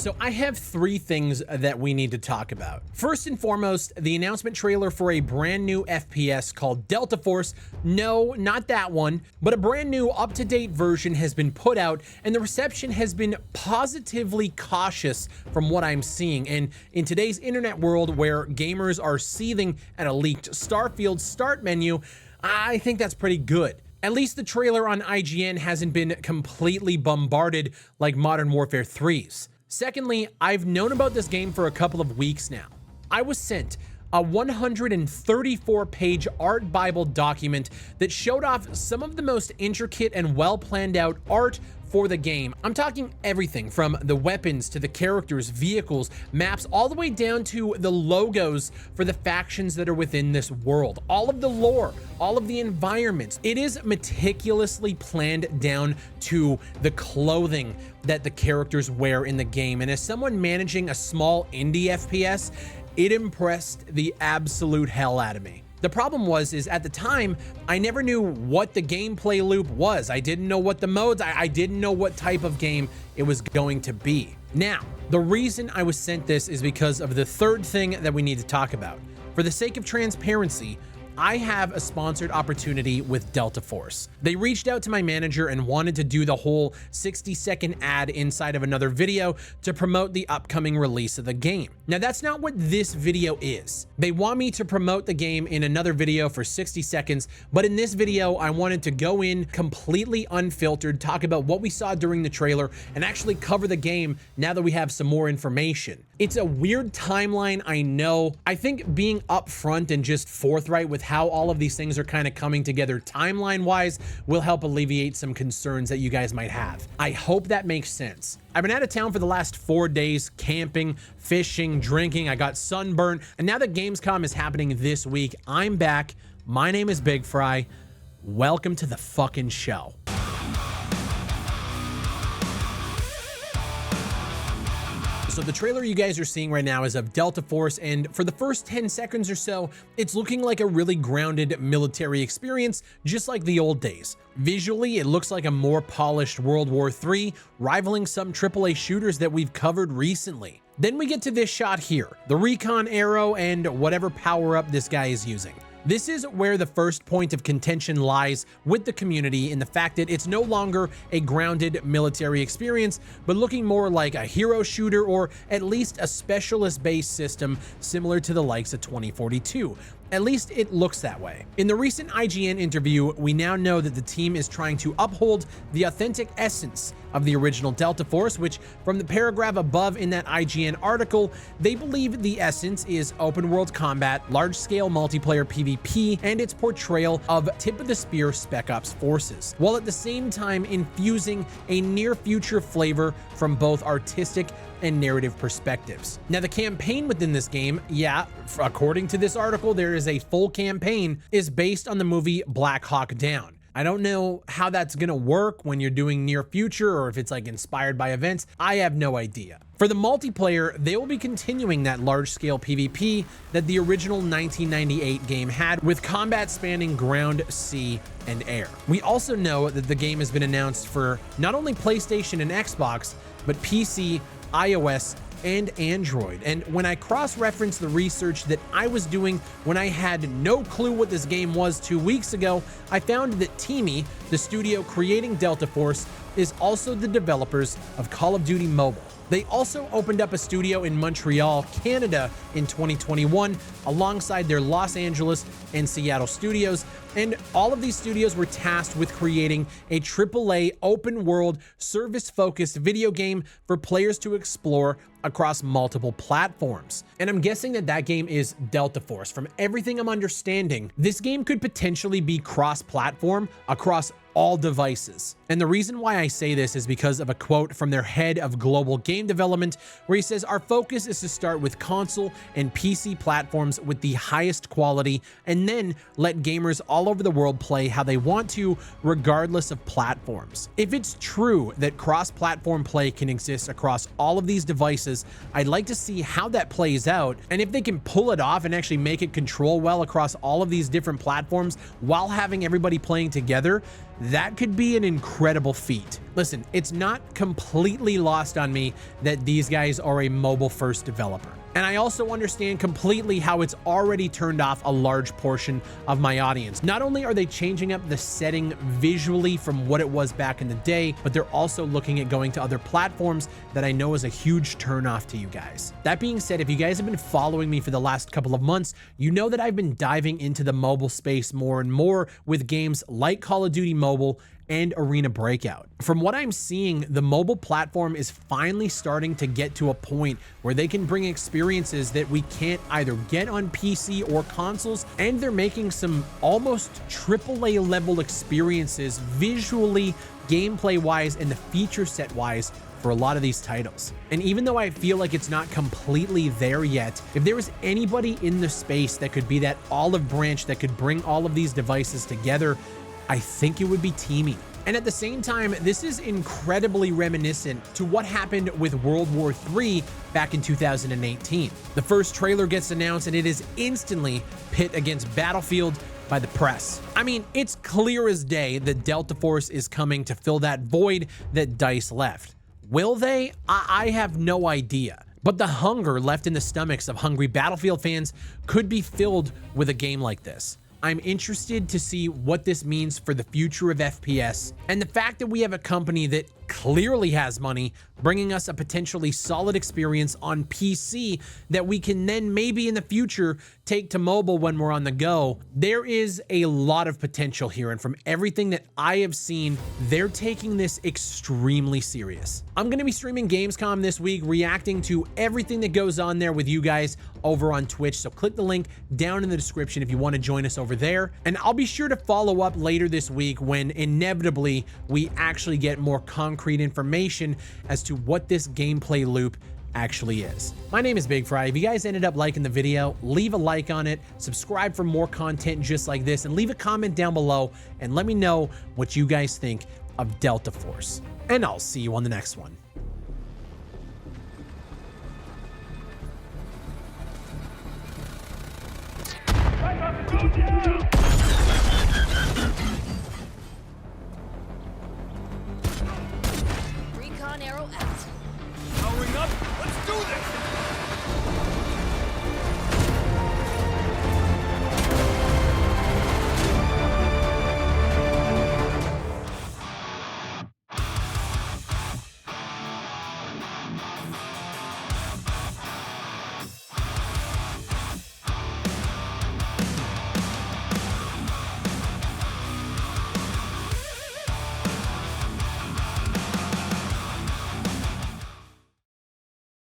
So I have three things that we need to talk about. First and foremost, the announcement trailer for a brand new FPS called Delta Force. No, not that one, but a brand new up-to-date version has been put out, and the reception has been positively cautious from what I'm seeing. And in today's internet world where gamers are seething at a leaked Starfield start menu, I think that's pretty good. At least the trailer on IGN hasn't been completely bombarded like Modern Warfare 3's. Secondly, I've known about this game for a couple of weeks now. I was sent a 134-page art Bible document that showed off some of the most intricate and well-planned out art for the game. I'm talking everything from the weapons to the characters, vehicles, maps, all the way down to the logos for the factions that are within this world. All of the lore, all of the environments. It is meticulously planned down to the clothing that the characters wear in the game. And as someone managing a small indie FPS, it impressed the absolute hell out of me. The problem is at the time, I never knew what the gameplay loop was. I didn't know what the modes, I didn't know what type of game it was going to be. Now, the reason I was sent this is because of the third thing that we need to talk about. For the sake of transparency, I have a sponsored opportunity with Delta Force. They reached out to my manager and wanted to do the whole 60-second ad inside of another video to promote the upcoming release of the game. Now, that's not what this video is. They want me to promote the game in another video for 60 seconds, but in this video, I wanted to go in completely unfiltered, talk about what we saw during the trailer, and actually cover the game now that we have some more information. It's a weird timeline, I know. I think being upfront and just forthright with how all of these things are kind of coming together timeline-wise will help alleviate some concerns that you guys might have. I hope that makes sense. I've been out of town for the last 4 days, camping, fishing, drinking. I got sunburned, and now that Gamescom is happening this week, I'm back. My name is Big Fry. Welcome to the fucking show. So the trailer you guys are seeing right now is of Delta Force, and for the first 10 seconds or so, it's looking like a really grounded military experience, just like the old days. Visually, it looks like a more polished World War III, rivaling some AAA shooters that we've covered recently. Then we get to this shot here, the recon arrow and whatever power-up this guy is using. This is where the first point of contention lies with the community in the fact that it's no longer a grounded military experience, but looking more like a hero shooter or at least a specialist-based system similar to the likes of 2042. At least it looks that way. In the recent IGN interview, we now know that the team is trying to uphold the authentic essence of the original Delta Force, which from the paragraph above in that IGN article, they believe the essence is open world combat, large-scale multiplayer PvP, and its portrayal of tip-of-the-spear Spec Ops forces, while at the same time infusing a near-future flavor from both artistic and narrative perspectives. Now, the campaign within this game, yeah, according to this article, there is a full campaign, is based on the movie Black Hawk Down. I don't know how that's gonna work when you're doing near future or if it's like inspired by events. I have no idea. For the multiplayer, they will be continuing that large-scale PvP that the original 1998 game had, with combat spanning ground, sea, and air. We also know that the game has been announced for not only PlayStation and Xbox, but PC, iOS, and Android. And when I cross-reference the research that I was doing when I had no clue what this game was 2 weeks ago, I found that Teamy, the studio creating Delta Force, is also the developers of Call of Duty Mobile. They also opened up a studio in Montreal, Canada in 2021, alongside their Los Angeles and Seattle studios, and all of these studios were tasked with creating a AAA open-world, service-focused video game for players to explore across multiple platforms. And I'm guessing that that game is Delta Force. From everything I'm understanding, this game could potentially be cross-platform across all devices. And the reason why I say this is because of a quote from their head of global game development, where he says, "Our focus is to start with console and PC platforms with the highest quality, and then let gamers all over the world play how they want to, regardless of platforms." If it's true that cross-platform play can exist across all of these devices, I'd like to see how that plays out, and if they can pull it off and actually make it control well across all of these different platforms while having everybody playing together, that could be an incredible feat. Listen, it's not completely lost on me that these guys are a mobile-first developer. And I also understand completely how it's already turned off a large portion of my audience. Not only are they changing up the setting visually from what it was back in the day, but they're also looking at going to other platforms that I know is a huge turnoff to you guys. That being said, if you guys have been following me for the last couple of months, you know that I've been diving into the mobile space more and more with games like Call of Duty Mobile and Arena Breakout. From what I'm seeing, the mobile platform is finally starting to get to a point where they can bring experiences that we can't either get on PC or consoles, and they're making some almost AAA level experiences visually, gameplay wise, and the feature set wise for a lot of these titles. And even though I feel like it's not completely there yet, if there was anybody in the space that could be that olive branch that could bring all of these devices together, I think it would be Teamy. And at the same time, this is incredibly reminiscent to what happened with World War III back in 2018. The first trailer gets announced and it is instantly pit against Battlefield by the press. I mean, it's clear as day that Delta Force is coming to fill that void that DICE left. Will they? I have no idea. But the hunger left in the stomachs of hungry Battlefield fans could be filled with a game like this. I'm interested to see what this means for the future of FPS, and the fact that we have a company that clearly has money bringing us a potentially solid experience on PC that we can then maybe in the future take to mobile when we're on the go. There is a lot of potential here, and from everything that I have seen, they're taking this extremely serious. I'm going to be streaming Gamescom this week, reacting to everything that goes on there with you guys over on Twitch, so click the link down in the description if you want to join us over there. And I'll be sure to follow up later this week when inevitably we actually get more concrete information as to what this gameplay loop actually is. My name is BigFry. If you guys ended up liking the video, leave a like on it, subscribe for more content just like this, and leave a comment down below and let me know what you guys think of Delta Force. And I'll see you on the next one.